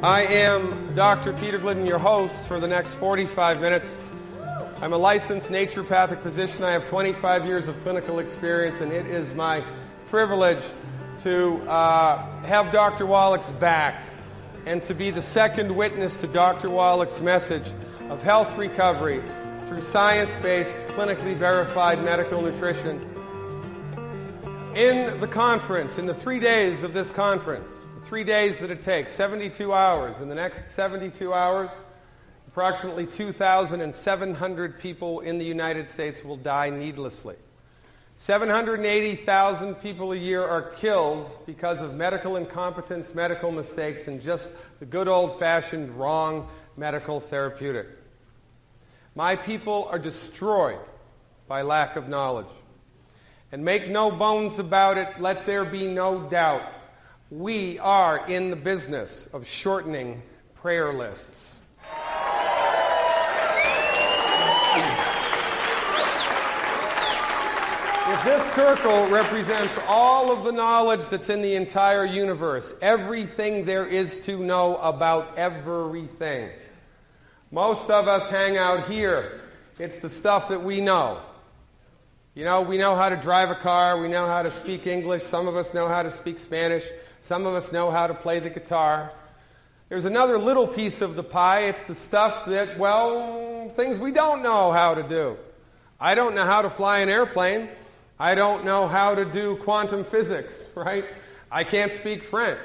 I am Dr. Peter Glidden, your host for the next 45 minutes. I'm a licensed naturopathic physician. I have 25 years of clinical experience, and it is my privilege to have Dr. Wallach's back and to be the second witness to Dr. Wallach's message of health recovery through science-based, clinically verified medical nutrition. In the conference, in the 3 days of this conference, 3 days that it takes, 72 hours. In the next 72 hours, approximately 2,700 people in the United States will die needlessly. 780,000 people a year are killed because of medical incompetence, medical mistakes, and just the good old-fashioned wrong medical therapeutic. My people are destroyed by lack of knowledge. And make no bones about it, let there be no doubt. We are in the business of shortening prayer lists. If this circle represents all of the knowledge that's in the entire universe, everything there is to know about everything, most of us hang out here. It's the stuff that we know. You know, we know how to drive a car, we know how to speak English, some of us know how to speak Spanish, some of us know how to play the guitar. There's another little piece of the pie. It's the stuff that, well, things we don't know how to do. I don't know how to fly an airplane. I don't know how to do quantum physics, right? I can't speak French.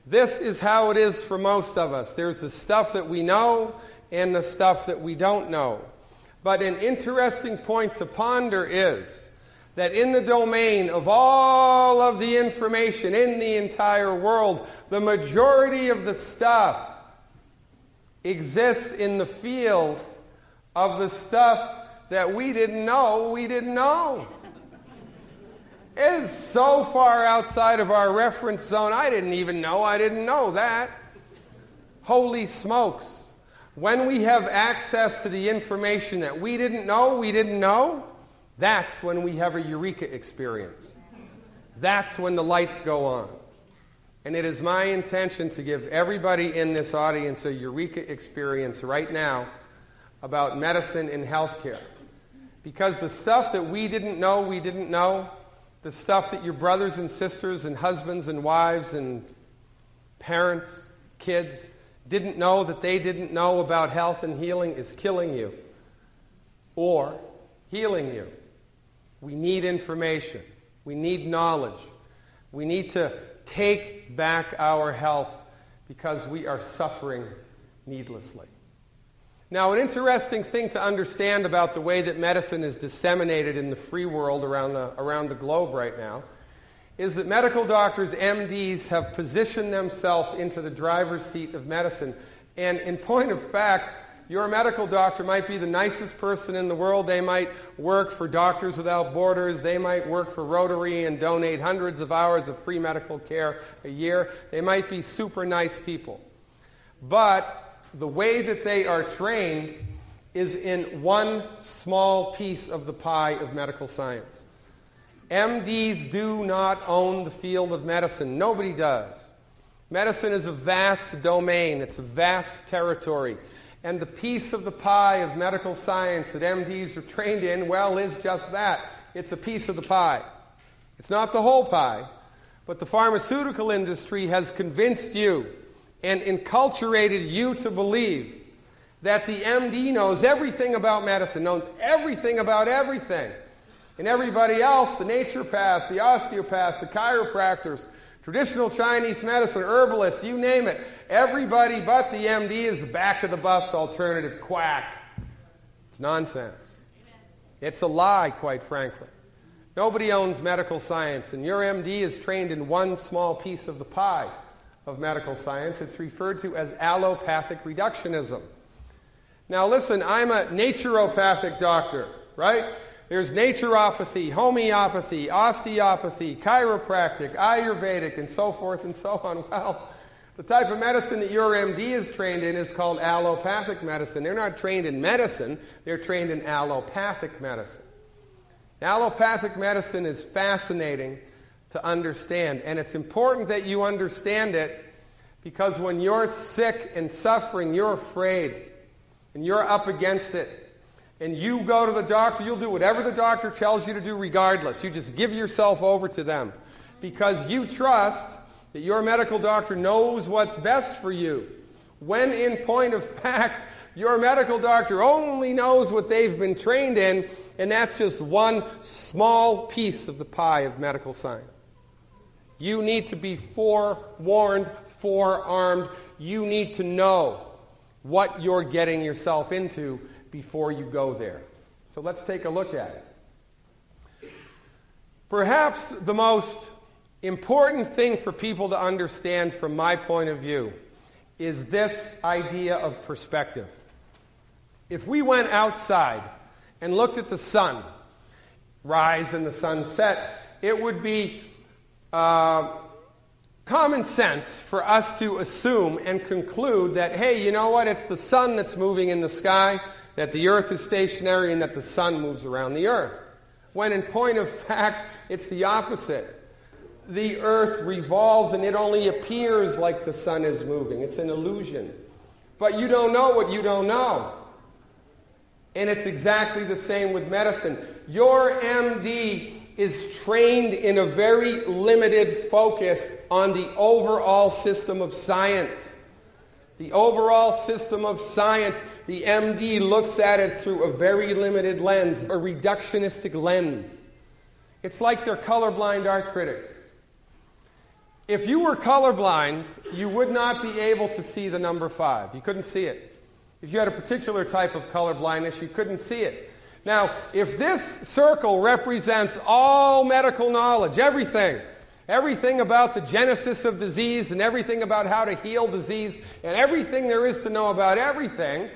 This is how it is for most of us. There's the stuff that we know and the stuff that we don't know. But an interesting point to ponder is that in the domain of all of the information in the entire world, the majority of the stuff exists in the field of the stuff that we didn't know we didn't know. It is so far outside of our reference zone, I didn't know that. Holy smokes. When we have access to the information that we didn't know, that's when we have a eureka experience. That's when the lights go on. And it is my intention to give everybody in this audience a eureka experience right now about medicine and healthcare. Because the stuff that we didn't know, the stuff that your brothers and sisters and husbands and wives and parents, kids didn't know that they didn't know about health and healing is killing you or healing you. We need information. We need knowledge. We need to take back our health because we are suffering needlessly. Now, an interesting thing to understand about the way that medicine is disseminated in the free world around the globe right now is that medical doctors, MDs, have positioned themselves into the driver's seat of medicine. And in point of fact, your medical doctor might be the nicest person in the world. They might work for Doctors Without Borders. They might work for Rotary and donate hundreds of hours of free medical care a year. They might be super nice people. But the way that they are trained is in one small piece of the pie of medical science. MDs do not own the field of medicine. Nobody does. Medicine is a vast domain. It's a vast territory. And the piece of the pie of medical science that MDs are trained in, well, is just that. It's a piece of the pie. It's not the whole pie. But the pharmaceutical industry has convinced you and enculturated you to believe that the MD knows everything about medicine, knows everything about everything. And everybody else, the naturopaths, the osteopaths, the chiropractors, traditional Chinese medicine, herbalists, you name it, everybody but the MD is the back-of-the-bus alternative quack. It's nonsense. It's a lie, quite frankly. Nobody owns medical science, and your MD is trained in one small piece of the pie of medical science. It's referred to as allopathic reductionism. Now listen, I'm a naturopathic doctor, right? There's naturopathy, homeopathy, osteopathy, chiropractic, Ayurvedic, and so forth and so on. Well, the type of medicine that your MD is trained in is called allopathic medicine. They're not trained in medicine, they're trained in allopathic medicine. Allopathic medicine is fascinating to understand, and it's important that you understand it Because when you're sick and suffering, you're afraid, and you're up against it. And you go to the doctor, you'll do whatever the doctor tells you to do regardless. You just give yourself over to them. Because you trust that your medical doctor knows what's best for you. When in point of fact, your medical doctor only knows what they've been trained in, and that's just one small piece of the pie of medical science. You need to be forewarned, forearmed. You need to know what you're getting yourself into before you go there. So let's take a look at it. Perhaps the most important thing for people to understand from my point of view is this idea of perspective. If we went outside and looked at the sun rise and the sun set, it would be common sense for us to assume and conclude that, hey, you know what, it's the sun that's moving in the sky, that the earth is stationary, and that the sun moves around the earth. When in point of fact, it's the opposite. The earth revolves and it only appears like the sun is moving. It's an illusion. But you don't know what you don't know. And it's exactly the same with medicine. Your MD is trained in a very limited focus on the overall system of science. The overall system of science, the MD looks at it through a very limited lens, a reductionistic lens. It's like they're colorblind art critics. If you were colorblind, you would not be able to see the number 5. You couldn't see it. If you had a particular type of color blindness, you couldn't see it. Now, if this circle represents all medical knowledge, everything about the genesis of disease and everything about how to heal disease and everything there is to know about everything,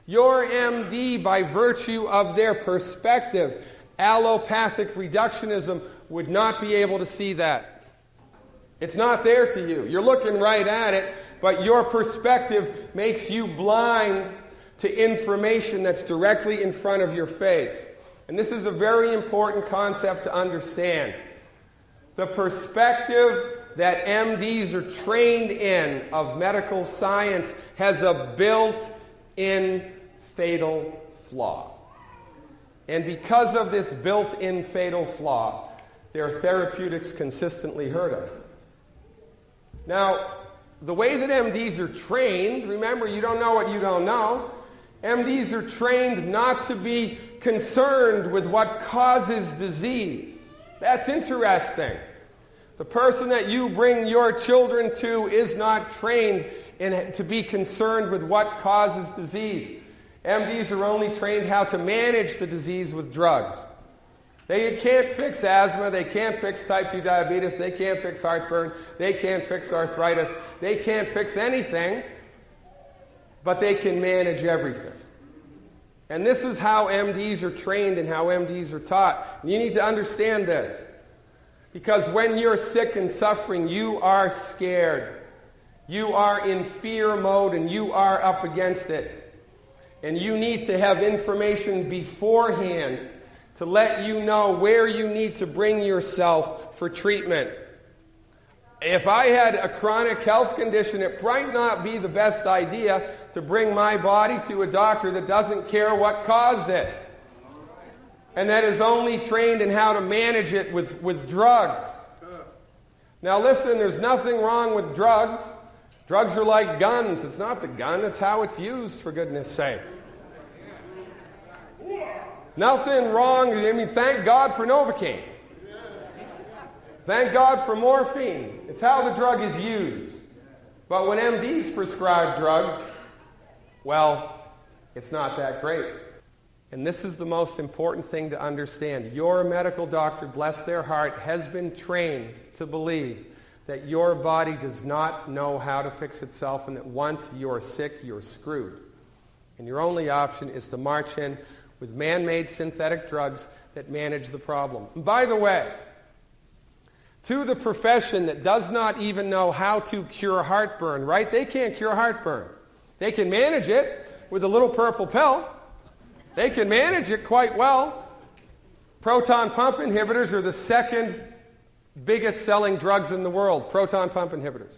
your MD, by virtue of their perspective, allopathic reductionism, would not be able to see that. It's not there to you. You're looking right at it, but your perspective makes you blind to information that's directly in front of your face. And this is a very important concept to understand. The perspective that MDs are trained in of medical science has a built-in fatal flaw. And because of this built-in fatal flaw, their therapeutics consistently hurt us. Now, the way that MDs are trained, remember, you don't know what you don't know. MDs are trained not to be concerned with what causes disease. That's interesting. The person that you bring your children to is not trained to be concerned with what causes disease. MDs are only trained how to manage the disease with drugs. They can't fix asthma, they can't fix type 2 diabetes, they can't fix heartburn, they can't fix arthritis, they can't fix anything, but they can manage everything. And this is how MDs are trained and how MDs are taught. And you need to understand this. Because when you're sick and suffering, you are scared. You are in fear mode and you are up against it. And you need to have information beforehand to let you know where you need to bring yourself for treatment. If I had a chronic health condition, it might not be the best idea to bring my body to a doctor that doesn't care what caused it and that is only trained in how to manage it with drugs. Now listen, there's nothing wrong with drugs. Drugs are like guns. It's not the gun, it's how it's used, for goodness sake. Nothing wrong. I mean, thank God for Novocaine. Thank God for morphine. It's how the drug is used. But when MDs prescribe drugs, well, it's not that great. And this is the most important thing to understand. Your medical doctor, bless their heart, has been trained to believe that your body does not know how to fix itself and that once you're sick, you're screwed. And your only option is to march in with man-made synthetic drugs that manage the problem. And by the way, to the profession that does not even know how to cure heartburn, right? They can't cure heartburn. They can manage it with a little purple pill. They can manage it quite well. Proton pump inhibitors are the second biggest selling drugs in the world, proton pump inhibitors.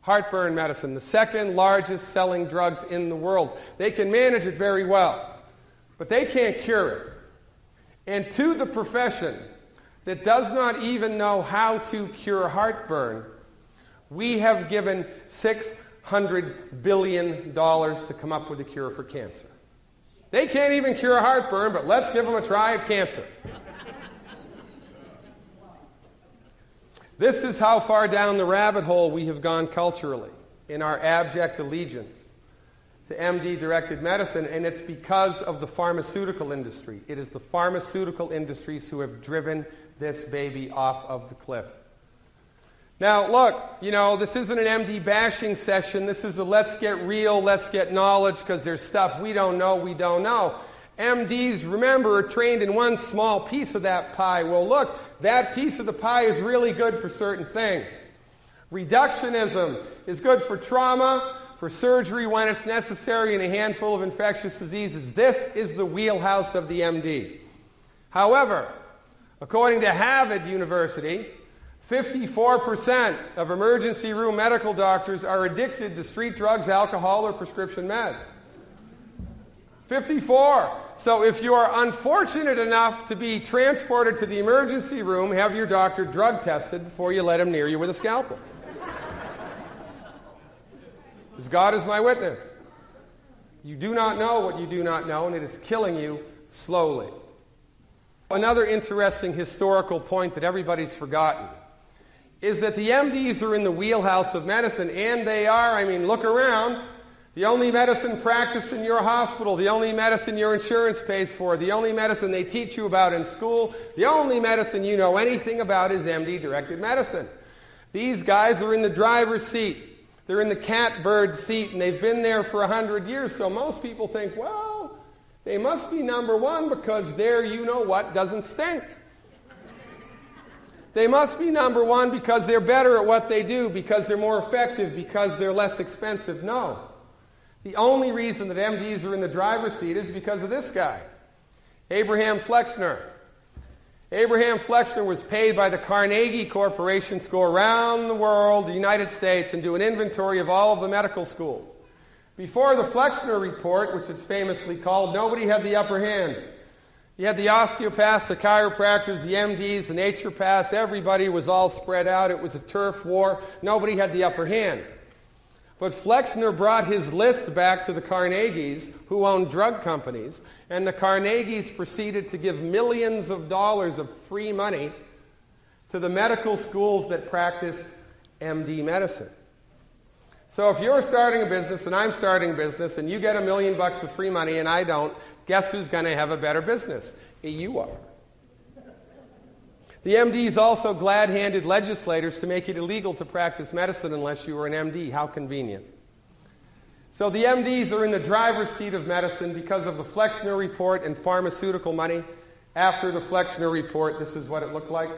Heartburn medicine, the second largest selling drugs in the world. They can manage it very well, but they can't cure it. And to the profession that does not even know how to cure heartburn, we have given $600 billion to come up with a cure for cancer. They can't even cure heartburn, but let's give them a try at cancer. This is how far down the rabbit hole we have gone culturally in our abject allegiance to MD-directed medicine, and it's because of the pharmaceutical industry. It is the pharmaceutical industries who have driven this baby off of the cliff. Now, look, you know, this isn't an MD bashing session. This is a let's get real, let's get knowledge, because there's stuff we don't know, we don't know. MDs, remember, are trained in one small piece of that pie. Well, look, that piece of the pie is really good for certain things. Reductionism is good for trauma, for surgery when it's necessary, and a handful of infectious diseases. This is the wheelhouse of the MD. However, according to Harvard University, 54% of emergency room medical doctors are addicted to street drugs, alcohol, or prescription meds. 54. So if you are unfortunate enough to be transported to the emergency room, have your doctor drug tested before you let him near you with a scalpel. Because God is my witness. You do not know what you do not know, and it is killing you slowly. Another interesting historical point that everybody's forgotten is that the MDs are in the wheelhouse of medicine, and they are, I mean, look around. The only medicine practiced in your hospital, the only medicine your insurance pays for, the only medicine they teach you about in school, the only medicine you know anything about is MD-directed medicine. These guys are in the driver's seat. They're in the catbird seat, and they've been there for 100 years, so most people think, well, they must be number one because their you-know-what doesn't stink. They must be number one because they're better at what they do, because they're more effective, because they're less expensive. No. The only reason that MDs are in the driver's seat is because of this guy, Abraham Flexner. Abraham Flexner was paid by the Carnegie Corporation to go around the world, the United States, and do an inventory of all of the medical schools. Before the Flexner Report, which it's famously called, nobody had the upper hand. You had the osteopaths, the chiropractors, the MDs, the naturopaths. Everybody was all spread out. It was a turf war. Nobody had the upper hand. But Flexner brought his list back to the Carnegies, who owned drug companies, and the Carnegies proceeded to give millions of dollars of free money to the medical schools that practiced MD medicine. So if you're starting a business and I'm starting a business and you get $1 million of free money and I don't, guess who's going to have a better business? You are. The MDs also glad-handed legislators to make it illegal to practice medicine unless you were an MD. How convenient. So the MDs are in the driver's seat of medicine because of the Flexner Report and pharmaceutical money. After the Flexner Report, this is what it looked like.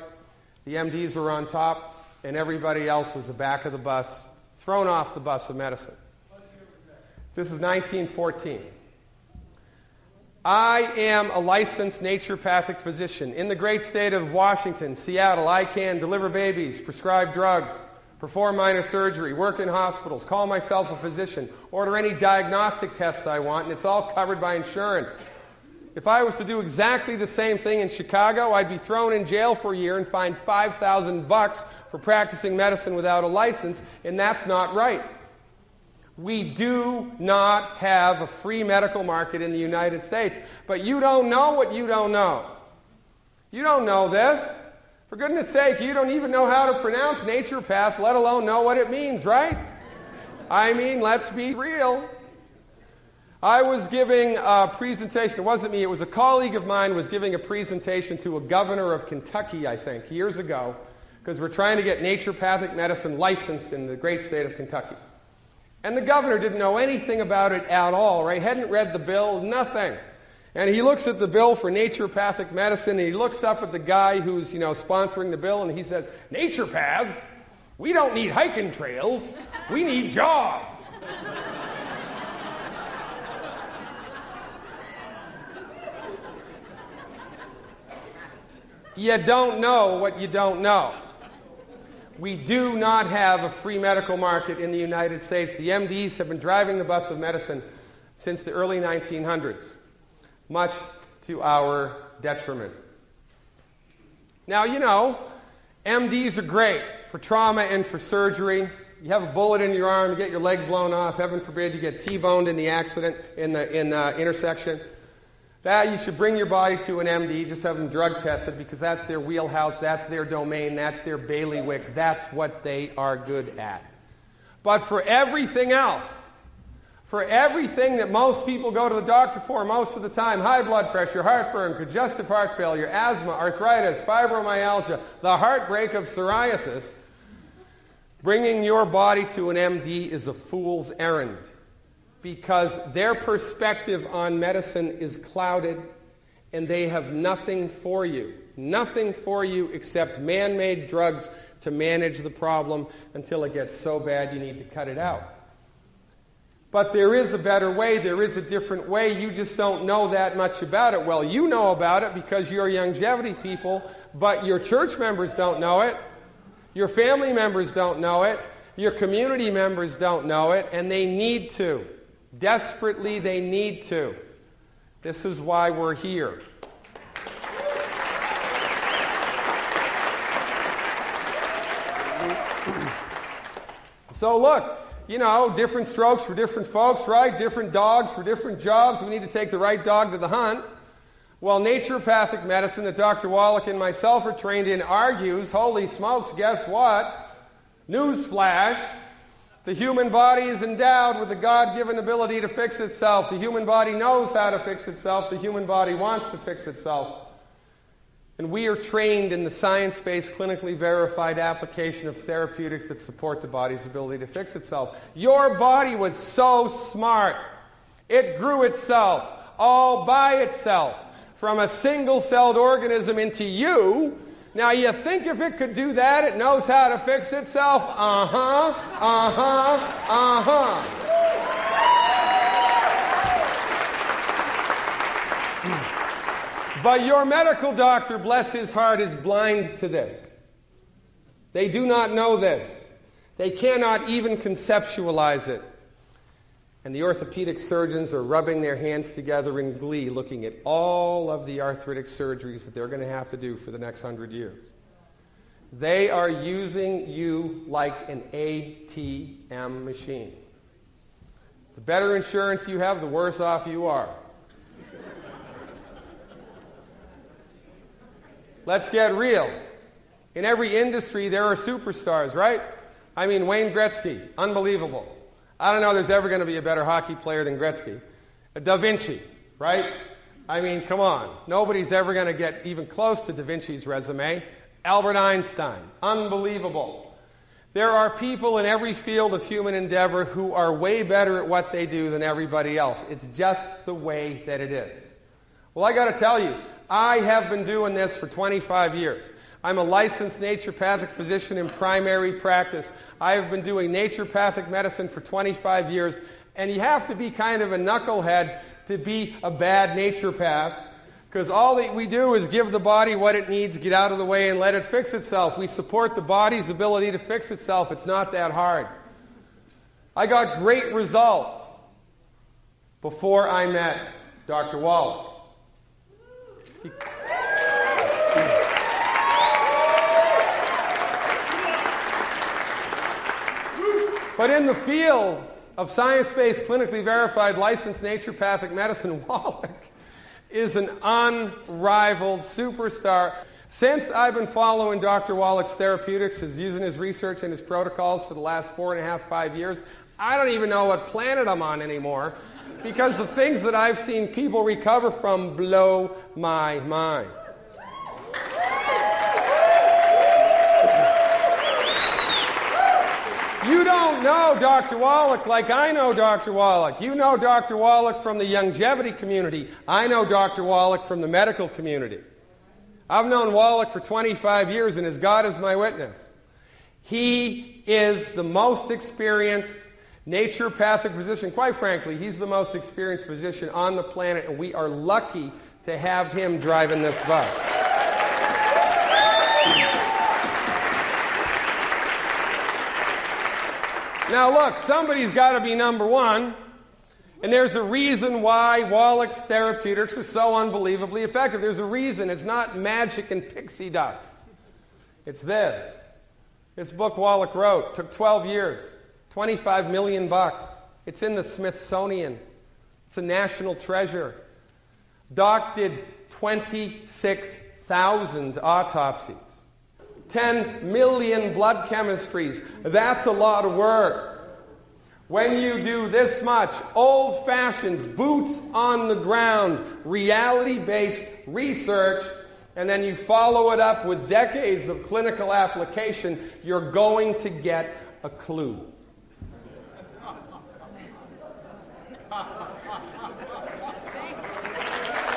The MDs were on top, and everybody else was the back of the bus, thrown off the bus of medicine. This is 1914. I am a licensed naturopathic physician. In the great state of Washington, Seattle, I can deliver babies, prescribe drugs, perform minor surgery, work in hospitals, call myself a physician, order any diagnostic tests I want, and it's all covered by insurance. If I was to do exactly the same thing in Chicago, I'd be thrown in jail for a year and fined $5,000 for practicing medicine without a license, and that's not right. We do not have a free medical market in the United States. But you don't know what you don't know. You don't know this. For goodness sake, you don't even know how to pronounce naturopath, let alone know what it means, right? I mean, let's be real. I was giving a presentation. It wasn't me. It was a colleague of mine was giving a presentation to a governor of Kentucky, I think, years ago, because we're trying to get naturopathic medicine licensed in the great state of Kentucky. And the governor didn't know anything about it at all, right? Hadn't read the bill, nothing. And he looks at the bill for naturopathic medicine, and he looks up at the guy who's, sponsoring the bill, and he says, "Naturopaths? We don't need hiking trails. We need jobs." You don't know what you don't know. We do not have a free medical market in the United States. The MDs have been driving the bus of medicine since the early 1900s, much to our detriment. Now, you know, MDs are great for trauma and for surgery. You have a bullet in your arm, you get your leg blown off, heaven forbid you get T-boned in the accident, in the intersection. That you should bring your body to an MD, just have them drug tested, because that's their wheelhouse, that's their domain, that's their bailiwick, that's what they are good at. But for everything else, for everything that most people go to the doctor for most of the time, high blood pressure, heartburn, congestive heart failure, asthma, arthritis, fibromyalgia, the heartbreak of psoriasis, bringing your body to an MD is a fool's errand, because their perspective on medicine is clouded and they have nothing for you. Nothing for you except man-made drugs to manage the problem until it gets so bad you need to cut it out. But there is a better way, there is a different way, you just don't know that much about it. Well, you know about it because you're Youngevity people, but your church members don't know it, your family members don't know it, your community members don't know it, and they need to. Desperately, they need to. This is why we're here. So look, you know, different strokes for different folks, right? Different dogs for different jobs. We need to take the right dog to the hunt. Well, naturopathic medicine that Dr. Wallach and myself are trained in argues, holy smokes, guess what? Newsflash. The human body is endowed with a God-given ability to fix itself. The human body knows how to fix itself. The human body wants to fix itself. And we are trained in the science-based, clinically verified application of therapeutics that support the body's ability to fix itself. Your body was so smart. It grew itself all by itself from a single-celled organism into you. Now, you think if it could do that, it knows how to fix itself? But your medical doctor, bless his heart, is blind to this. They do not know this. They cannot even conceptualize it. And the orthopedic surgeons are rubbing their hands together in glee, looking at all of the arthritic surgeries that they're going to have to do for the next 100 years. They are using you like an ATM machine. The better insurance you have, the worse off you are. Let's get real. In every industry, there are superstars, right? I mean, Wayne Gretzky, unbelievable. I don't know there's ever going to be a better hockey player than Gretzky. Da Vinci, right? I mean, come on. Nobody's ever going to get even close to Da Vinci's resume. Albert Einstein, unbelievable. There are people in every field of human endeavor who are way better at what they do than everybody else. It's just the way that it is. Well, I got to tell you, I have been doing this for 25 years. I'm a licensed naturopathic physician in primary practice. I have been doing naturopathic medicine for 25 years, and you have to be kind of a knucklehead to be a bad naturopath, because all that we do is give the body what it needs, get out of the way, and let it fix itself. We support the body's ability to fix itself. It's not that hard. I got great results before I met Dr. Wallach. But in the fields of science-based, clinically verified, licensed naturopathic medicine, Wallach is an unrivaled superstar. Since I've been following Dr. Wallach's therapeutics, using his research and his protocols for the last 4.5, 5 years, I don't even know what planet I'm on anymore, because the things that I've seen people recover from blow my mind. You don't know Dr. Wallach like I know Dr. Wallach. You know Dr. Wallach from the Youngevity community. I know Dr. Wallach from the medical community. I've known Wallach for 25 years, and as God is my witness, he is the most experienced naturopathic physician. Quite frankly, he's the most experienced physician on the planet, and we are lucky to have him driving this bus. Now look, somebody's got to be number one. And there's a reason why Wallach's therapeutics are so unbelievably effective. There's a reason. It's not magic and pixie dust. It's this. This book Wallach wrote took 12 years, $25 million. It's in the Smithsonian. It's a national treasure. Doc did 26,000 autopsies, 10 million blood chemistries. That's a lot of work. When you do this much old-fashioned, boots on the ground, reality-based research, and then you follow it up with decades of clinical application, you're going to get a clue.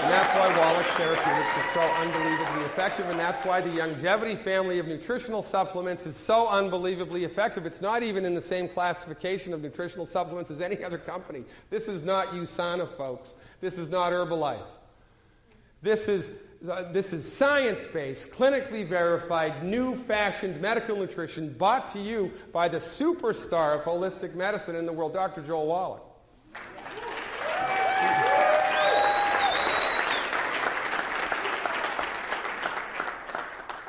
And that's why Wallach's therapeutics is so unbelievably effective, and that's why the Youngevity family of nutritional supplements is so unbelievably effective. It's not even in the same classification of nutritional supplements as any other company. This is not USANA, folks. This is not Herbalife. This is science-based, clinically verified, new-fashioned medical nutrition brought to you by the superstar of holistic medicine in the world, Dr. Joel Wallach.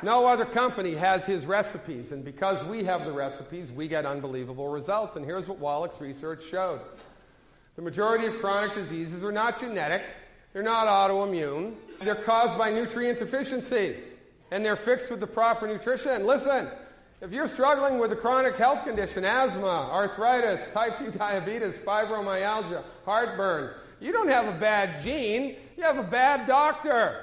No other company has his recipes, and because we have the recipes, we get unbelievable results. And here's what Wallach's research showed. The majority of chronic diseases are not genetic, they're not autoimmune, they're caused by nutrient deficiencies, and they're fixed with the proper nutrition. Listen, if you're struggling with a chronic health condition, asthma, arthritis, type 2 diabetes, fibromyalgia, heartburn, you don't have a bad gene, you have a bad doctor.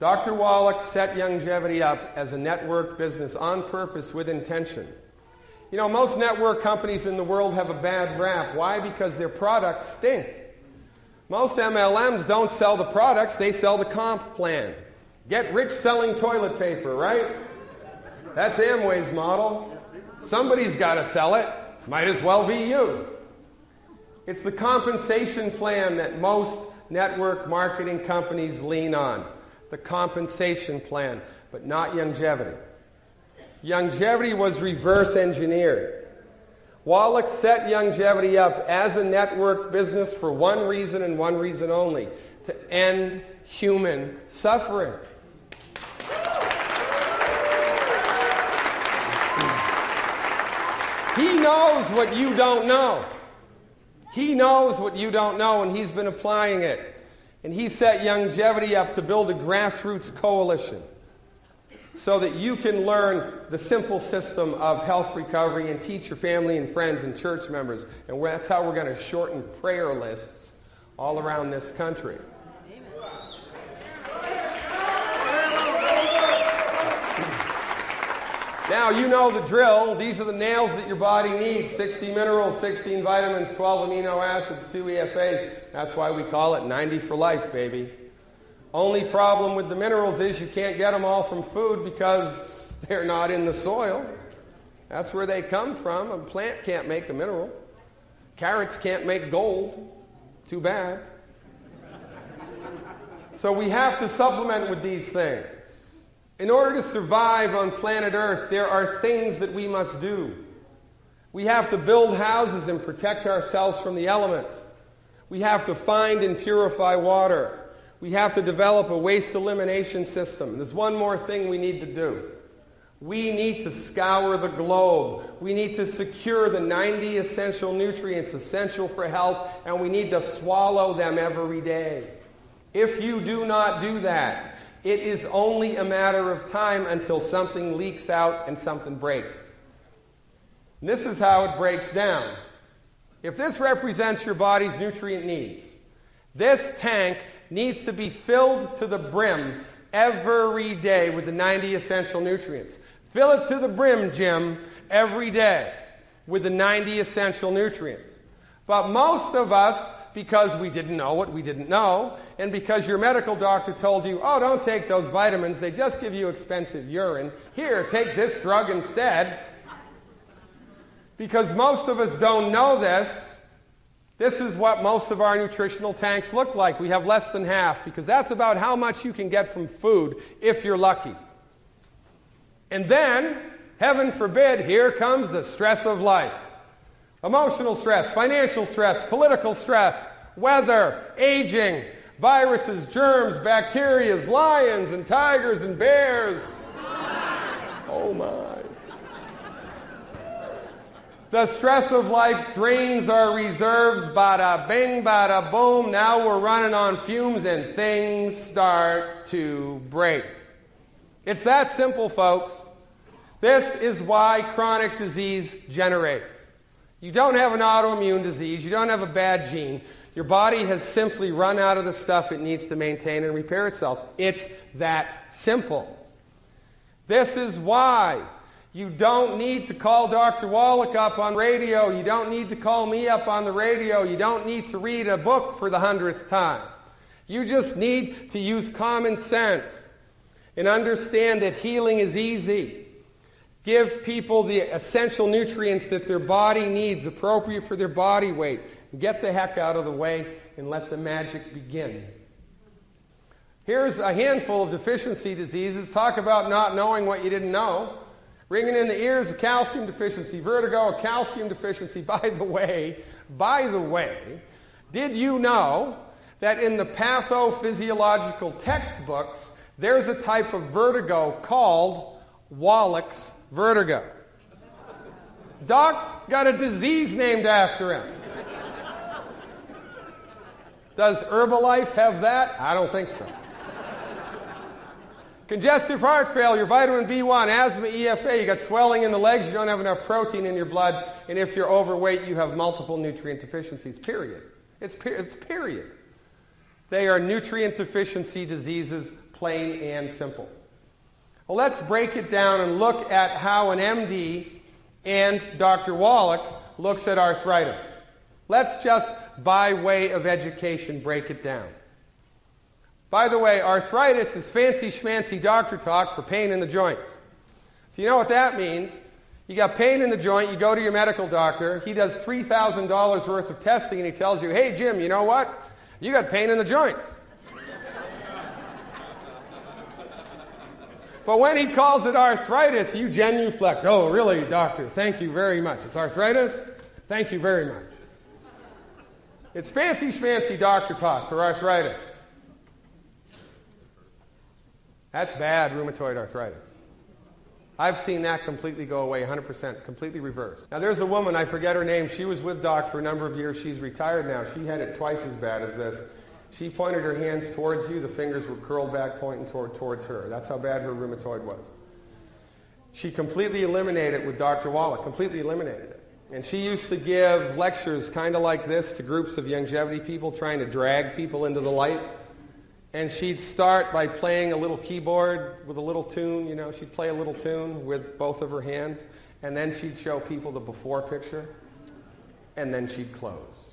Dr. Wallach set Youngevity up as a network business on purpose with intention. You know, most network companies in the world have a bad rap. Why? Because their products stink. Most MLMs don't sell the products, they sell the comp plan. Get rich selling toilet paper, right? That's Amway's model. Somebody's got to sell it. Might as well be you. It's the compensation plan that most network marketing companies lean on. The compensation plan, but not Youngevity. Youngevity was reverse engineered. Wallach set Youngevity up as a network business for one reason and one reason only, to end human suffering. He knows what you don't know. He knows what you don't know, and he's been applying it. And he set Youngevity up to build a grassroots coalition so that you can learn the simple system of health recovery and teach your family and friends and church members. And that's how we're going to shorten prayer lists all around this country. Now, you know the drill. These are the nails that your body needs. 60 minerals, 16 vitamins, 12 amino acids, 2 EFAs. That's why we call it 90 for life, baby. Only problem with the minerals is you can't get them all from food because they're not in the soil. That's where they come from. A plant can't make a mineral. Carrots can't make gold. Too bad. So we have to supplement with these things. In order to survive on planet Earth, there are things that we must do. We have to build houses and protect ourselves from the elements. We have to find and purify water. We have to develop a waste elimination system. There's one more thing we need to do. We need to scour the globe. We need to secure the 90 essential nutrients essential for health, and we need to swallow them every day. If you do not do that, it is only a matter of time until something leaks out and something breaks. And this is how it breaks down. If this represents your body's nutrient needs, this tank needs to be filled to the brim every day with the 90 essential nutrients. Fill it to the brim, Jim, every day with the 90 essential nutrients. But most of us, because we didn't know what we didn't know, and because your medical doctor told you, oh, don't take those vitamins, they just give you expensive urine. Here, take this drug instead. Because most of us don't know this, This is what most of our nutritional tanks look like. We have less than half because that's about how much you can get from food if you're lucky. And then, heaven forbid, here comes the stress of life. Emotional stress, financial stress, political stress, weather, aging, viruses, germs, bacteria, lions and tigers and bears. Oh my. The stress of life drains our reserves, bada bing, bada boom. Now we're running on fumes and things start to break. It's that simple, folks. This is why chronic disease generates. You don't have an autoimmune disease. You don't have a bad gene. Your body has simply run out of the stuff it needs to maintain and repair itself. It's that simple. This is why you don't need to call Dr. Wallach up on radio. You don't need to call me up on the radio. You don't need to read a book for the 100th time. You just need to use common sense and understand that healing is easy. Give people the essential nutrients that their body needs, appropriate for their body weight. Get the heck out of the way and let the magic begin. Here's a handful of deficiency diseases. Talk about not knowing what you didn't know. Ringing in the ears, a calcium deficiency. Vertigo, a calcium deficiency. By the way, did you know that in the pathophysiological textbooks, there's a type of vertigo called Wallach's vertigo? Doc's got a disease named after him. Does Herbalife have that? I don't think so. Congestive heart failure, vitamin B1, asthma, EFA, you got swelling in the legs, you don't have enough protein in your blood, and if you're overweight, you have multiple nutrient deficiencies, period. It's period. They are nutrient deficiency diseases, plain and simple. Well, let's break it down and look at how an MD and Dr. Wallach looks at arthritis. Let's just, by way of education, break it down. By the way, arthritis is fancy schmancy doctor talk for pain in the joints. So you know what that means? You got pain in the joint, you go to your medical doctor, he does $3,000 worth of testing and he tells you, hey Jim, you know what? You got pain in the joints. But when he calls it arthritis, you genuflect. Oh, really, doctor? Thank you very much. It's arthritis? Thank you very much. It's fancy schmancy doctor talk for arthritis. That's bad rheumatoid arthritis. I've seen that completely go away, 100%, completely reversed. Now there's a woman, I forget her name, she was with Doc for a number of years, she's retired now, she had it twice as bad as this. She pointed her hands towards you, the fingers were curled back pointing towards her. That's how bad her rheumatoid was. She completely eliminated it with Dr. Wallach, completely eliminated it. And she used to give lectures kind of like this to groups of Youngevity people trying to drag people into the light. And she'd start by playing a little keyboard with a little tune, you know, she'd play a little tune with both of her hands, and then she'd show people the before picture, and then she'd close.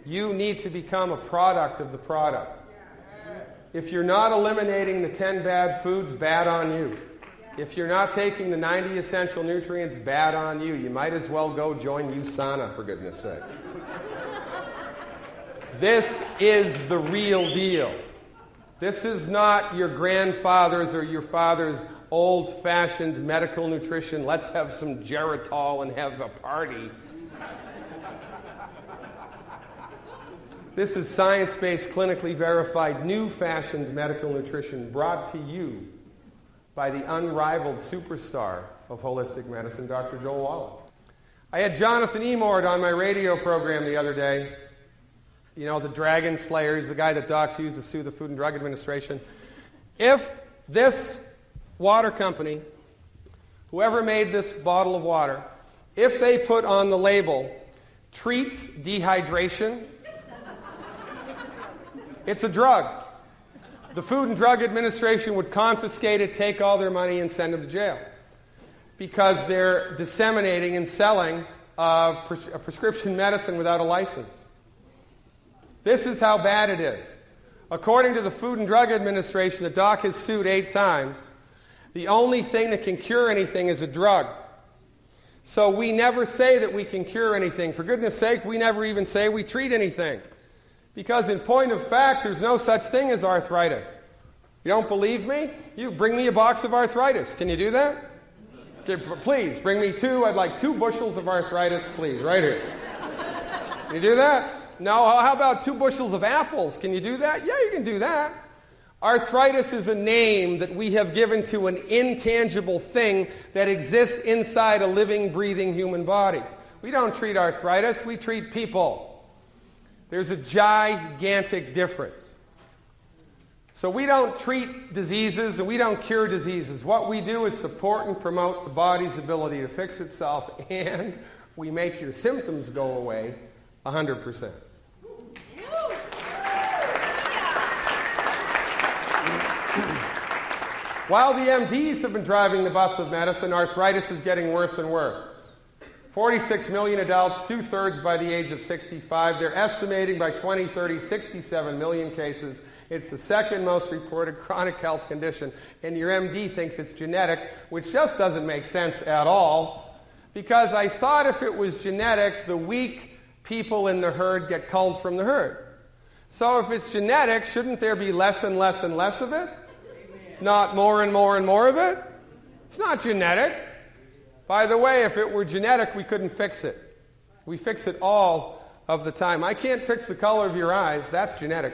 You need to become a product of the product. If you're not eliminating the 10 bad foods, bad on you. If you're not taking the 90 essential nutrients, bad on you. You might as well go join USANA, for goodness sake. This is the real deal. This is not your grandfather's or your father's old-fashioned medical nutrition. Let's have some Geritol and have a party. This is science-based, clinically verified, new-fashioned medical nutrition brought to you by the unrivaled superstar of holistic medicine, Dr. Joel Wallach. I had Jonathan Emord on my radio program the other day. You know, the dragon slayer, he's the guy that docs used to sue the Food and Drug Administration. If this water company, whoever made this bottle of water, if they put on the label, treats dehydration, it's a drug. The Food and Drug Administration would confiscate it, take all their money, and send them to jail because they're disseminating and selling a prescription medicine without a license. This is how bad it is. According to the Food and Drug Administration, the doc has sued 8 times. The only thing that can cure anything is a drug. So we never say that we can cure anything. For goodness sake, we never even say we treat anything. Because in point of fact, there's no such thing as arthritis. You don't believe me? You bring me a box of arthritis. Can you do that? Okay, please, bring me two. I'd like 2 bushels of arthritis, please, right here. Can you do that? No, how about 2 bushels of apples? Can you do that? Yeah, you can do that. Arthritis is a name that we have given to an intangible thing that exists inside a living, breathing human body. We don't treat arthritis, we treat people. There's a gigantic difference. So we don't treat diseases and we don't cure diseases. What we do is support and promote the body's ability to fix itself, and we make your symptoms go away 100%. While the MDs have been driving the bus of medicine, arthritis is getting worse and worse. 46 million adults, 2/3 by the age of 65. They're estimating by 2030, 67 million cases. It's the second most reported chronic health condition, and your MD thinks it's genetic, which just doesn't make sense at all, because I thought if it was genetic, the weak people in the herd get culled from the herd. So if it's genetic, shouldn't there be less and less and less of it? Not more and more and more of it? It's not genetic. By the way, if it were genetic, we couldn't fix it. We fix it all of the time. I can't fix the color of your eyes. That's genetic.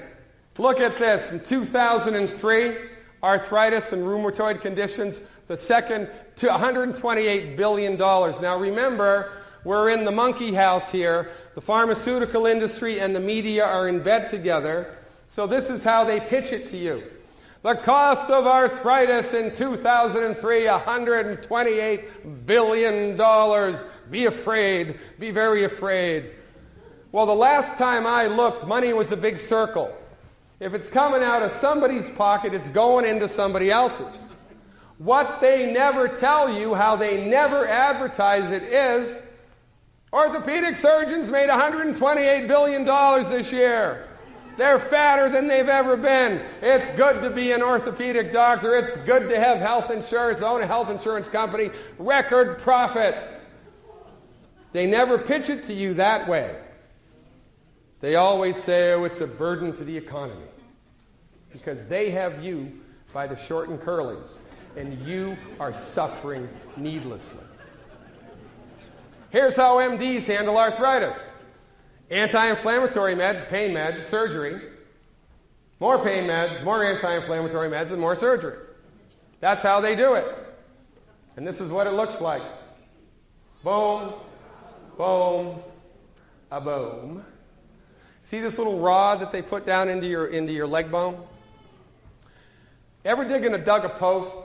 Look at this. In 2003, arthritis and rheumatoid conditions, the second to $128 billion. Now remember, we're in the monkey house here. The pharmaceutical industry and the media are in bed together. So this is how they pitch it to you. The cost of arthritis in 2003, $128 billion. Be afraid. Be very afraid. Well, the last time I looked, money was a big circle. If it's coming out of somebody's pocket, it's going into somebody else's. What they never tell you, how they never advertise it, is orthopedic surgeons made $128 billion this year. They're fatter than they've ever been. It's good to be an orthopedic doctor. It's good to have health insurance, own a health insurance company, record profits. They never pitch it to you that way. They always say, oh, it's a burden to the economy, because they have you by the short and curlies, and you are suffering needlessly. Here's how MDs handle arthritis. Anti-inflammatory meds, pain meds, surgery. More pain meds, more anti-inflammatory meds, and more surgery. That's how they do it. And this is what it looks like. Boom, boom, a boom. See this little rod that they put down into your leg bone? Ever dug a post?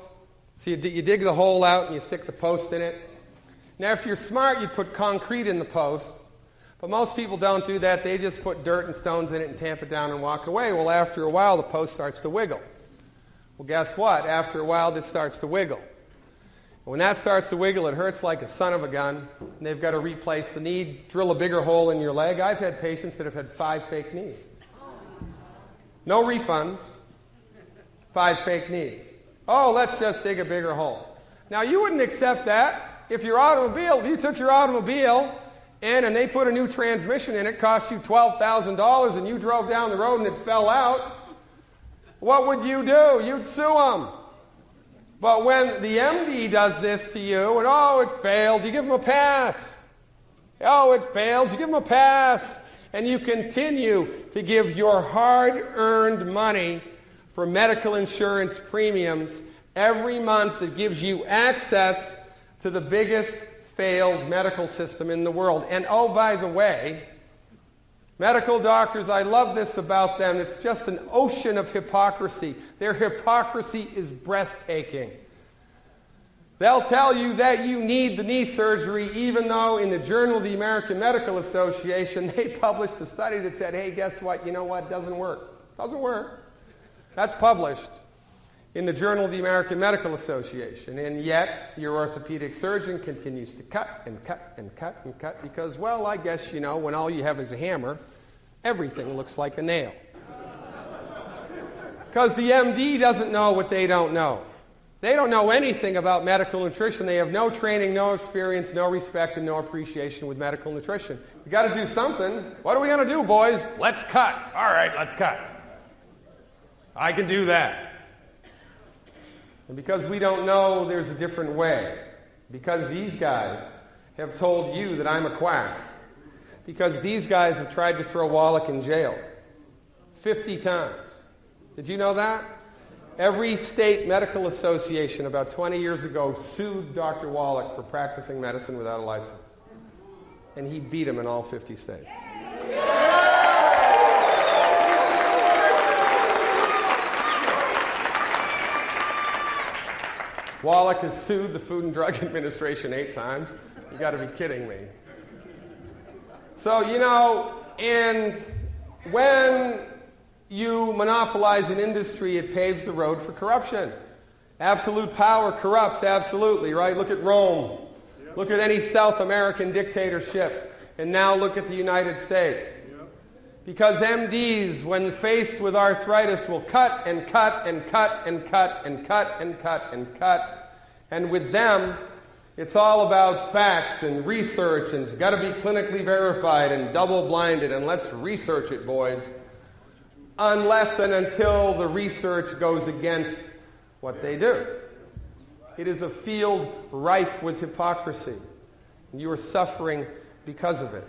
So you dig the hole out and you stick the post in it. Now if you're smart, you put concrete in the post. But most people don't do that. They just put dirt and stones in it and tamp it down and walk away. Well, after a while, the post starts to wiggle. Well, guess what? After a while, this starts to wiggle. When that starts to wiggle, it hurts like a son of a gun, and they've got to replace the knee, drill a bigger hole in your leg. I've had patients that have had 5 fake knees. No refunds. 5 fake knees. Oh, let's just dig a bigger hole. Now, you wouldn't accept that if you took your automobile and they put a new transmission in it, cost you $12,000, and you drove down the road and it fell out. What would you do? You'd sue them. But when the MD does this to you, and oh, it failed, you give them a pass. Oh, it fails, you give them a pass. And you continue to give your hard-earned money for medical insurance premiums every month that gives you access to the biggest failed medical system in the world. And oh, by the way, medical doctors, I love this about them. It's just an ocean of hypocrisy. Their hypocrisy is breathtaking. They'll tell you that you need the knee surgery, even though in the Journal of the American Medical Association, they published a study that said, hey, guess what? You know what? It doesn't work. It doesn't work. That's published in the Journal of the American Medical Association. And yet, your orthopedic surgeon continues to cut and cut and cut and cut because, well, I guess, you know, when all you have is a hammer, everything looks like a nail. Because the MD doesn't know what they don't know. They don't know anything about medical nutrition. They have no training, no experience, no respect, and no appreciation with medical nutrition. We've got to do something. What are we going to do, boys? Let's cut. All right, let's cut. I can do that. And because we don't know there's a different way, because these guys have told you that I'm a quack, because these guys have tried to throw Wallach in jail 50 times. Did you know that? Every state medical association about 20 years ago sued Dr. Wallach for practicing medicine without a license. And he beat him in all 50 states. Wallach has sued the Food and Drug Administration 8 times. You got to be kidding me. So, you know, and when you monopolize an industry, it paves the road for corruption. Absolute power corrupts, absolutely, right? Look at Rome. Yep. Look at any South American dictatorship. And now look at the United States. Yep. Because MDs, when faced with arthritis, will cut and cut and cut and cut and cut and cut and cut. And with them, it's all about facts and research, and it's got to be clinically verified and double-blinded, and let's research it, boys. Unless and until the research goes against what they do. It is a field rife with hypocrisy. And you are suffering because of it.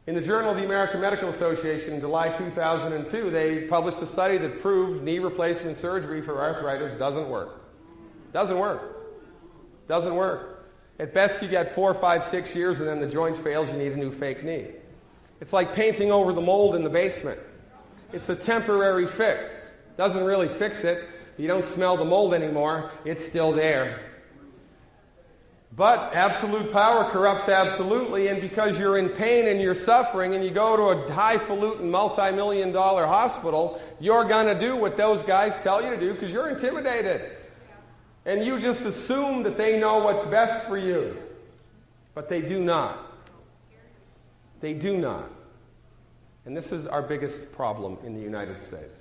In the Journal of the American Medical Association in July 2002, they published a study that proved knee replacement surgery for arthritis doesn't work. Doesn't work. Doesn't work. At best you get 4, 5, 6 years and then the joint fails, you need a new fake knee. It's like painting over the mold in the basement. It's a temporary fix. Doesn't really fix it. You don't smell the mold anymore. It's still there. But absolute power corrupts absolutely, and because you're in pain and you're suffering and you go to a highfalutin multi-million-dollar hospital, you're going to do what those guys tell you to do because you're intimidated. And you just assume that they know what's best for you. But they do not. They do not. And this is our biggest problem in the United States.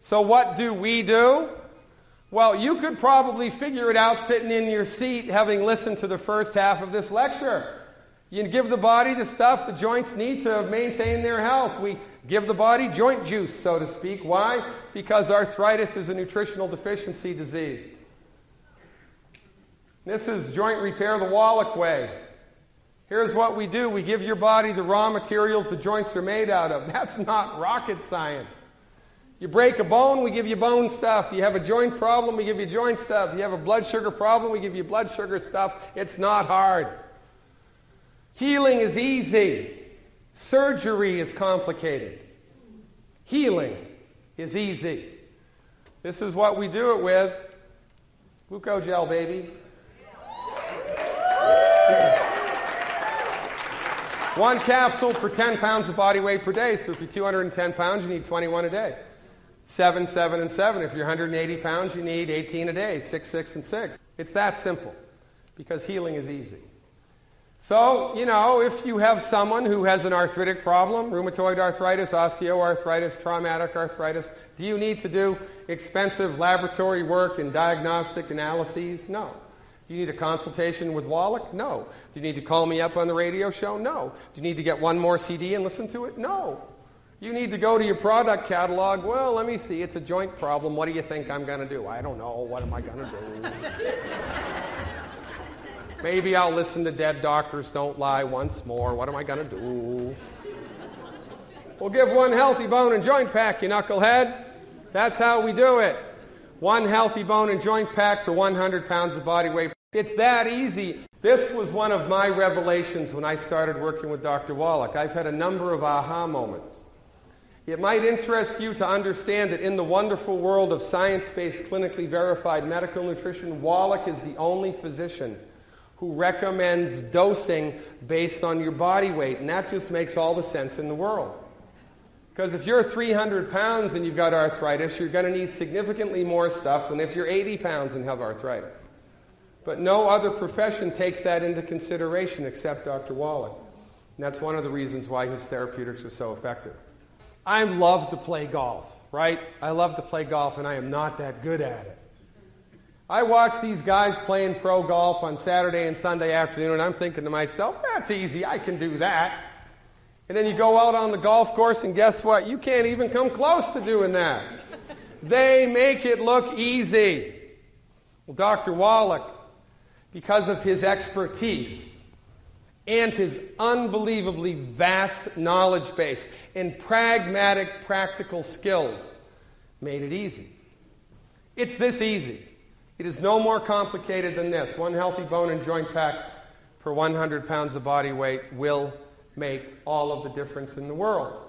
So what do we do? Well, you could probably figure it out sitting in your seat having listened to the first half of this lecture. You give the body the stuff the joints need to maintain their health. We give the body joint juice, so to speak. Why? Because arthritis is a nutritional deficiency disease. This is joint repair the Wallach way. Here's what we do. We give your body the raw materials the joints are made out of. That's not rocket science. You break a bone, we give you bone stuff. You have a joint problem, we give you joint stuff. You have a blood sugar problem, we give you blood sugar stuff. It's not hard. Healing is easy. Surgery is complicated. Healing is easy. This is what we do it with. Glucogel, baby. 1 capsule per 10 pounds of body weight per day. So if you're 210 pounds, you need 21 a day. 7, 7, and 7. If you're 180 pounds, you need 18 a day. 6, 6, and 6. It's that simple because healing is easy. So, you know, if you have someone who has an arthritic problem, rheumatoid arthritis, osteoarthritis, traumatic arthritis, do you need to do expensive laboratory work and diagnostic analyses? No. Do you need a consultation with Wallach? No. Do you need to call me up on the radio show? No. Do you need to get one more CD and listen to it? No. You need to go to your product catalog. Well, let me see. It's a joint problem. What do you think I'm going to do? I don't know. What am I going to do? Maybe I'll listen to Dead Doctors Don't Lie once more. What am I going to do? We'll give 1 healthy bone and joint pack, you knucklehead. That's how we do it. 1 healthy bone and joint pack for 100 pounds of body weight. It's that easy. This was one of my revelations when I started working with Dr. Wallach. I've had a number of aha moments. It might interest you to understand that in the wonderful world of science-based, clinically verified medical nutrition, Wallach is the only physician who recommends dosing based on your body weight, and that just makes all the sense in the world. Because if you're 300 pounds and you've got arthritis, you're going to need significantly more stuff than if you're 80 pounds and have arthritis. But no other profession takes that into consideration except Dr. Wallach. And that's one of the reasons why his therapeutics are so effective. I love to play golf, right? I love to play golf, and I am not that good at it. I watch these guys playing pro golf on Saturday and Sunday afternoon, and I'm thinking to myself, that's easy, I can do that. And then you go out on the golf course, and guess what? You can't even come close to doing that. They make it look easy. Well, Dr. Wallach, because of his expertise and his unbelievably vast knowledge base and pragmatic, practical skills, made it easy. It's this easy. It is no more complicated than this. One healthy bone and joint pack per 100 pounds of body weight will make all of the difference in the world.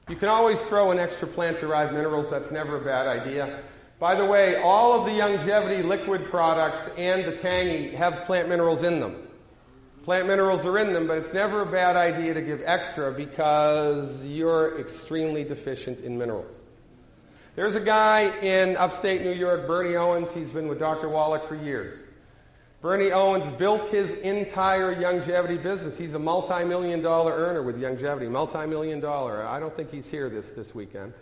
You can always throw in extra plant-derived minerals. That's never a bad idea. By the way, all of the Youngevity liquid products and the Tangy have plant minerals in them. Plant minerals are in them, but it's never a bad idea to give extra because you're extremely deficient in minerals. There's a guy in upstate New York, Bernie Owens. He's been with Dr. Wallach for years. Bernie Owens built his entire Youngevity business. He's a multi-million-dollar earner with Youngevity, multi-million-dollar. I don't think he's here this weekend.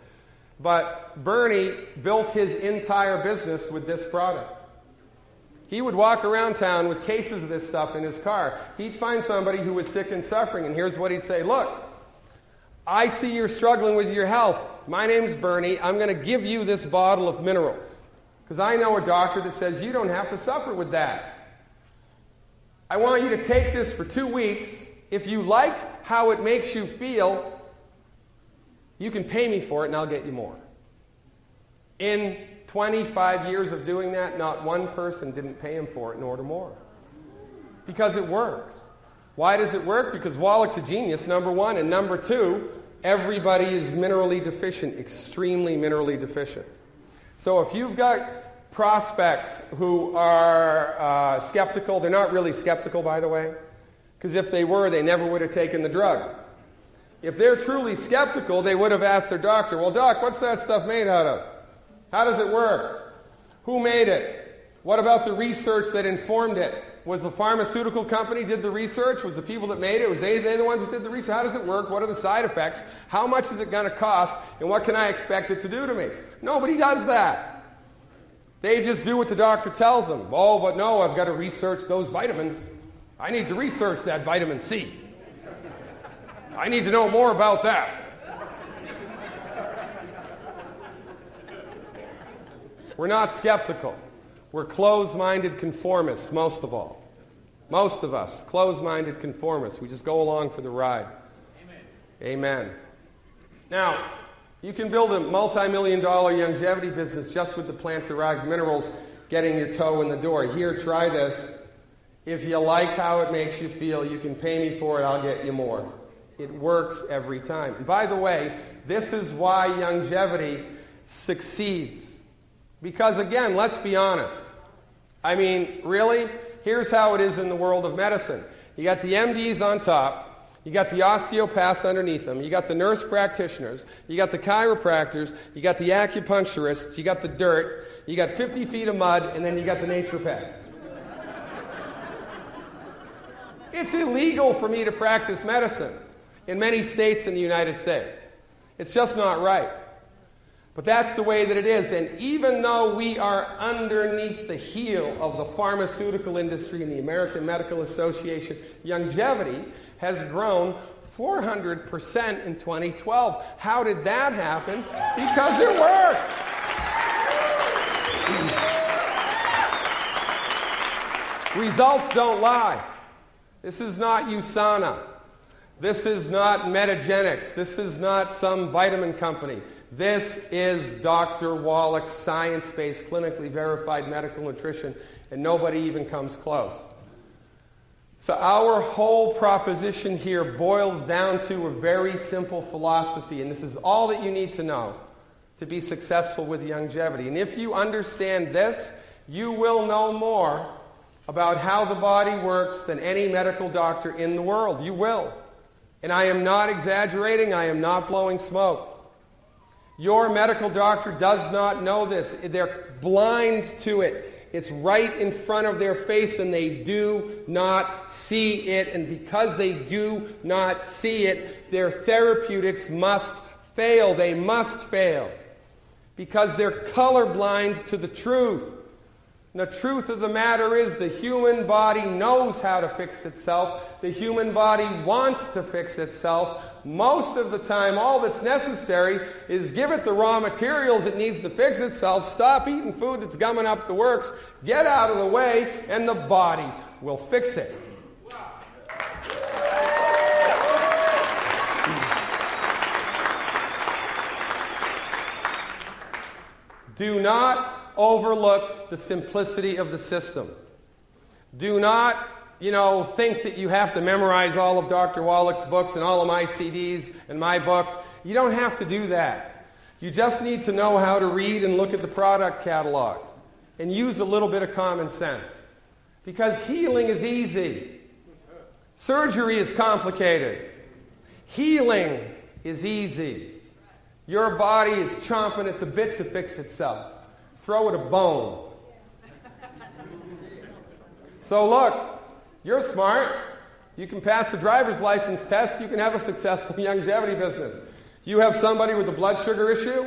But Bernie built his entire business with this product. He would walk around town with cases of this stuff in his car. He'd find somebody who was sick and suffering, and here's what he'd say, look, I see you're struggling with your health. My name's Bernie. I'm going to give you this bottle of minerals because I know a doctor that says you don't have to suffer with that. I want you to take this for 2 weeks. If you like how it makes you feel, you can pay me for it and I'll get you more. In 25 years of doing that, not one person didn't pay him for it and order more. Because it works. Why does it work? Because Wallach's a genius, number one, and number two, everybody is minerally deficient, extremely minerally deficient. So if you've got prospects who are skeptical, they're not really skeptical, by the way, because if they were, they never would have taken the drug. If they're truly skeptical, they would have asked their doctor, well, doc, what's that stuff made out of? How does it work? Who made it? What about the research that informed it? Was the pharmaceutical company did the research? Was the people that made it? Was they the ones that did the research? How does it work? What are the side effects? How much is it going to cost? And what can I expect it to do to me? Nobody does that. They just do what the doctor tells them. Oh, but no, I've got to research those vitamins. I need to research that vitamin C. I need to know more about that. We're not skeptical. We're closed-minded conformists, most of all. Most of us, closed-minded conformists. We just go along for the ride. Amen. Amen. Now, you can build a multi-million-dollar Youngevity business just with the plant-derived minerals getting your toe in the door. Here, try this. If you like how it makes you feel, you can pay me for it, I'll get you more. It works every time. And by the way, this is why Youngevity succeeds. Because again, let's be honest. I mean, really, here's how it is in the world of medicine. You got the MDs on top, you got the osteopaths underneath them, you got the nurse practitioners, you got the chiropractors, you got the acupuncturists, you got the dirt, you got 50 feet of mud, and then you got the naturopaths. It's illegal for me to practice medicine in many states in the United States. It's just not right. But that's the way that it is. And even though we are underneath the heel of the pharmaceutical industry and the American Medical Association, Youngevity has grown 400% in 2012. How did that happen? Because it worked. Results don't lie. This is not USANA. This is not Metagenics. This is not some vitamin company. This is Dr. Wallach's science-based, clinically verified medical nutrition, and nobody even comes close. So our whole proposition here boils down to a very simple philosophy, and this is all that you need to know to be successful with Youngevity. And if you understand this, you will know more about how the body works than any medical doctor in the world. You will. And I am not exaggerating. I am not blowing smoke. Your medical doctor does not know this. They're blind to it. It's right in front of their face and they do not see it. And because they do not see it, their therapeutics must fail. They must fail. Because they're colorblind to the truth. And the truth of the matter is the human body knows how to fix itself. The human body wants to fix itself. Most of the time, all that's necessary is give it the raw materials it needs to fix itself, stop eating food that's gumming up the works, get out of the way, and the body will fix it. Do not overlook the simplicity of the system. Do not, think that you have to memorize all of Dr. Wallach's books and all of my CDs and my book. You don't have to do that. You just need to know how to read and look at the product catalog and use a little bit of common sense. Because healing is easy. Surgery is complicated. Healing is easy. Your body is chomping at the bit to fix itself. Throw it a bone. So look, you're smart. You can pass the driver's license test. You can have a successful Youngevity business. You have somebody with a blood sugar issue,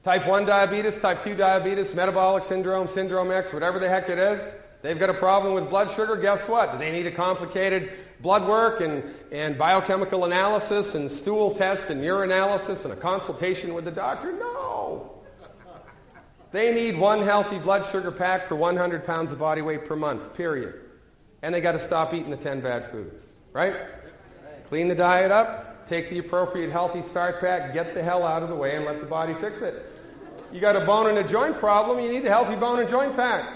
type 1 diabetes, type 2 diabetes, metabolic syndrome, syndrome X, whatever the heck it is. They've got a problem with blood sugar. Guess what? Do they need a complicated blood work and biochemical analysis and stool test and urinalysis and a consultation with the doctor? No. They need one healthy blood sugar pack per 100 pounds of body weight per month, period. And they got to stop eating the 10 bad foods, right? Clean the diet up, take the appropriate healthy start pack, get the hell out of the way and let the body fix it. You got a bone and a joint problem, you need a healthy bone and joint pack.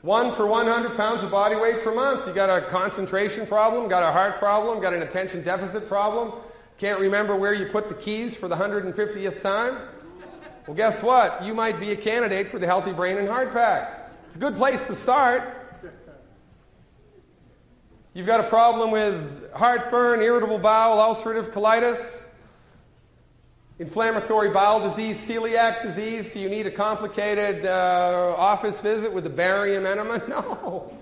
One per 100 pounds of body weight per month. You got a concentration problem, got a heart problem, got an attention deficit problem, can't remember where you put the keys for the 150th time? Well, guess what? You might be a candidate for the Healthy Brain and Heart Pack. It's a good place to start. You've got a problem with heartburn, irritable bowel, ulcerative colitis, inflammatory bowel disease, celiac disease, so you need a complicated office visit with a barium enema? No.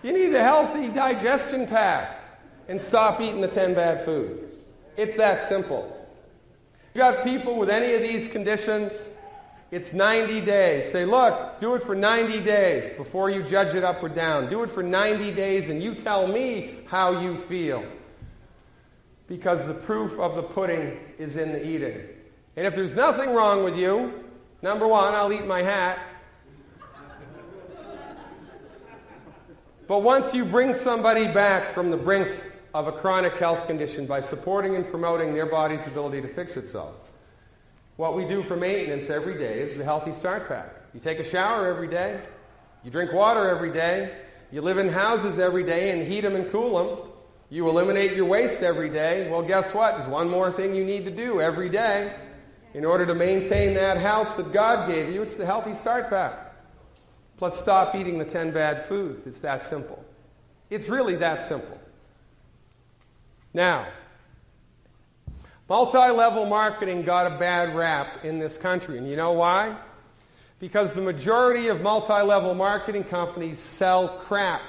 You need a healthy digestion pack and stop eating the 10 bad foods. It's that simple. You got people with any of these conditions, it's 90 days. Say, look, do it for 90 days before you judge it up or down. Do it for 90 days and you tell me how you feel. Because the proof of the pudding is in the eating. And if there's nothing wrong with you, number one, I'll eat my hat. But once you bring somebody back from the brink of a chronic health condition by supporting and promoting their body's ability to fix itself, what we do for maintenance every day is the Healthy Start Pack. You take a shower every day. You drink water every day. You live in houses every day and heat them and cool them. You eliminate your waste every day. Well, guess what? There's one more thing you need to do every day in order to maintain that house that God gave you. It's the Healthy Start Pack. Plus stop eating the 10 bad foods. It's that simple. It's really that simple. Now, multi-level marketing got a bad rap in this country. And you know why? Because the majority of multi-level marketing companies sell crap.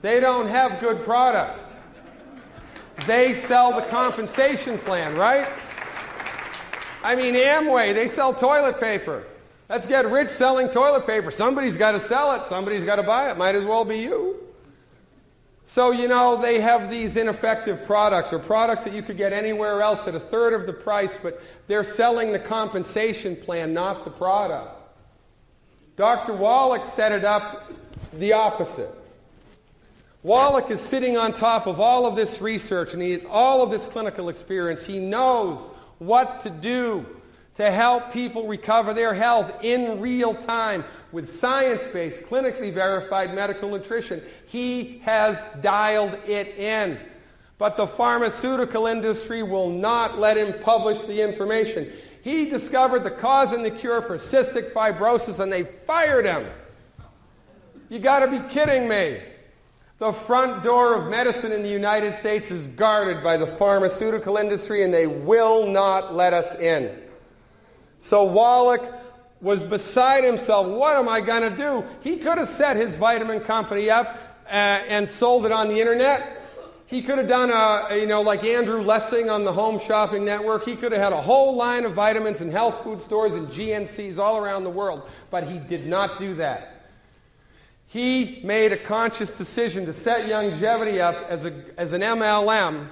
They don't have good products. They sell the compensation plan, right? I mean, Amway, they sell toilet paper. Let's get rich selling toilet paper. Somebody's got to sell it. Somebody's got to buy it. Might as well be you. So, they have these ineffective products or products that you could get anywhere else at a third of the price, but they're selling the compensation plan, not the product. Dr. Wallach set it up the opposite. Wallach is sitting on top of all of this research and he has all of this clinical experience. He knows what to do to help people recover their health in real time with science-based, clinically verified medical nutrition. He has dialed it in. But the pharmaceutical industry will not let him publish the information. He discovered the cause and the cure for cystic fibrosis and they fired him. You got to be kidding me. The front door of medicine in the United States is guarded by the pharmaceutical industry and they will not let us in. So Wallach was beside himself. What am I going to do? He could have set his vitamin company up and sold it on the internet. He could have done like Andrew Lessing on the Home Shopping Network. He could have had a whole line of vitamins in health food stores and GNCs all around the world, but he did not do that. He made a conscious decision to set Youngevity up as an MLM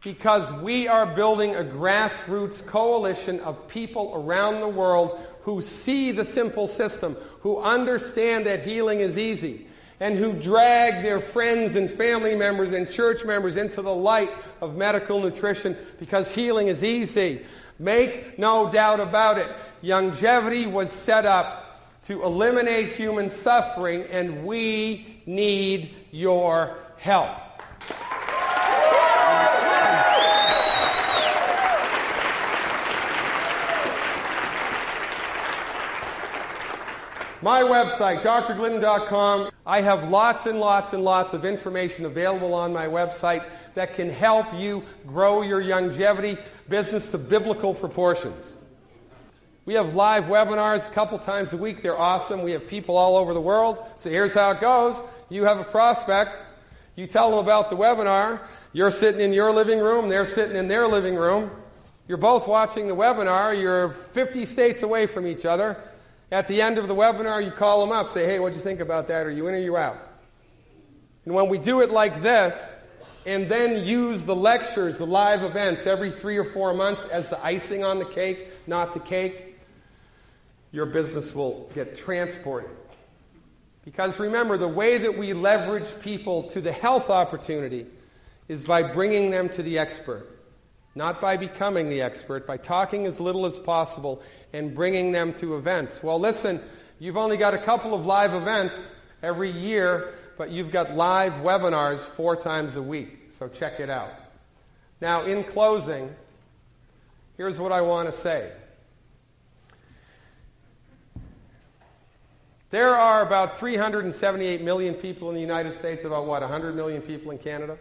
because we are building a grassroots coalition of people around the world who see the simple system, who understand that healing is easy, and who drag their friends and family members and church members into the light of medical nutrition because healing is easy. Make no doubt about it. Youngevity was set up to eliminate human suffering, and we need your help. My website, drglidden.com. I have lots and lots and lots of information available on my website that can help you grow your Youngevity business to biblical proportions. We have live webinars a couple times a week. They're awesome. We have people all over the world. So here's how it goes. You have a prospect. You tell them about the webinar. You're sitting in your living room. They're sitting in their living room. You're both watching the webinar. You're 50 states away from each other. At the end of the webinar, you call them up, say, hey, what'd you think about that? Are you in or you out? And when we do it like this, and then use the lectures, the live events every 3 or 4 months as the icing on the cake, not the cake, your business will get transported. Because remember, the way that we leverage people to the health opportunity is by bringing them to the expert. Not by becoming the expert, by talking as little as possible and bringing them to events. Well, listen, you've only got a couple of live events every year, but you've got live webinars 4 times a week. So check it out. Now, in closing, here's what I want to say. There are about 378 million people in the United States, about 100 million people in Canada?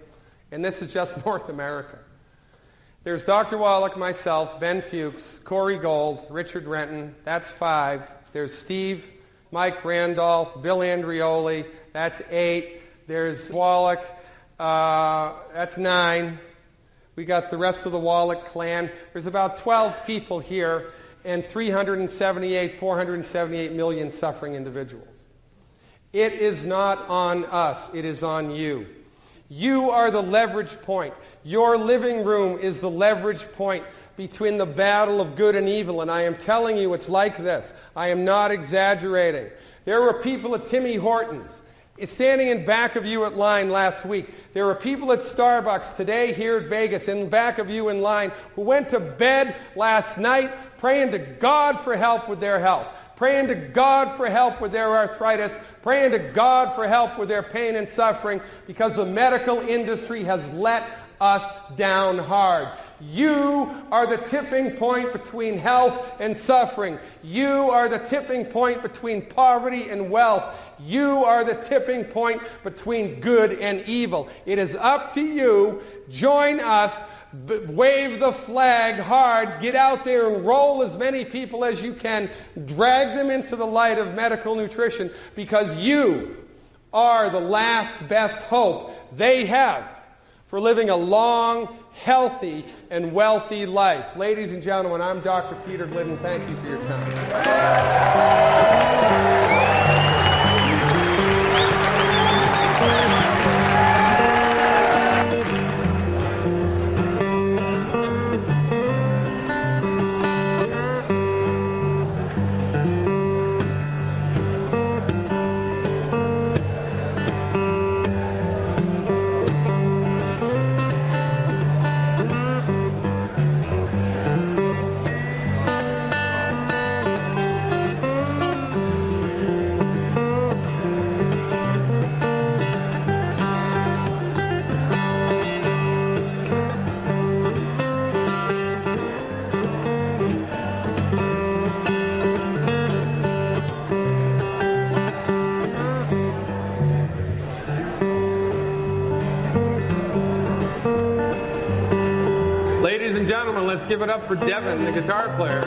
And this is just North America. There's Dr. Wallach, myself, Ben Fuchs, Corey Gold, Richard Renton, that's 5. There's Steve, Mike Randolph, Bill Andreoli, that's 8. There's Wallach, that's 9. We got the rest of the Wallach clan. There's about 12 people here and 478 million suffering individuals. It is not on us, it is on you. You are the leverage point. Your living room is the leverage point between the battle of good and evil, and I am telling you it's like this. I am not exaggerating. There were people at Timmy Hortons standing in back of you at line last week. There were people at Starbucks today here at Vegas in back of you in line who went to bed last night praying to God for help with their health, praying to God for help with their arthritis, praying to God for help with their pain and suffering because the medical industry has let us down hard. You are the tipping point between health and suffering. You are the tipping point between poverty and wealth. You are the tipping point between good and evil. It is up to you. Join us. Wave the flag hard. Get out there and roll as many people as you can. Drag them into the light of medical nutrition because you are the last best hope they have for living a long, healthy, and wealthy life. Ladies and gentlemen, I'm Dr. Peter Glidden. Thank you for your time. Ladies and gentlemen, let's give it up for Devin, the guitar player.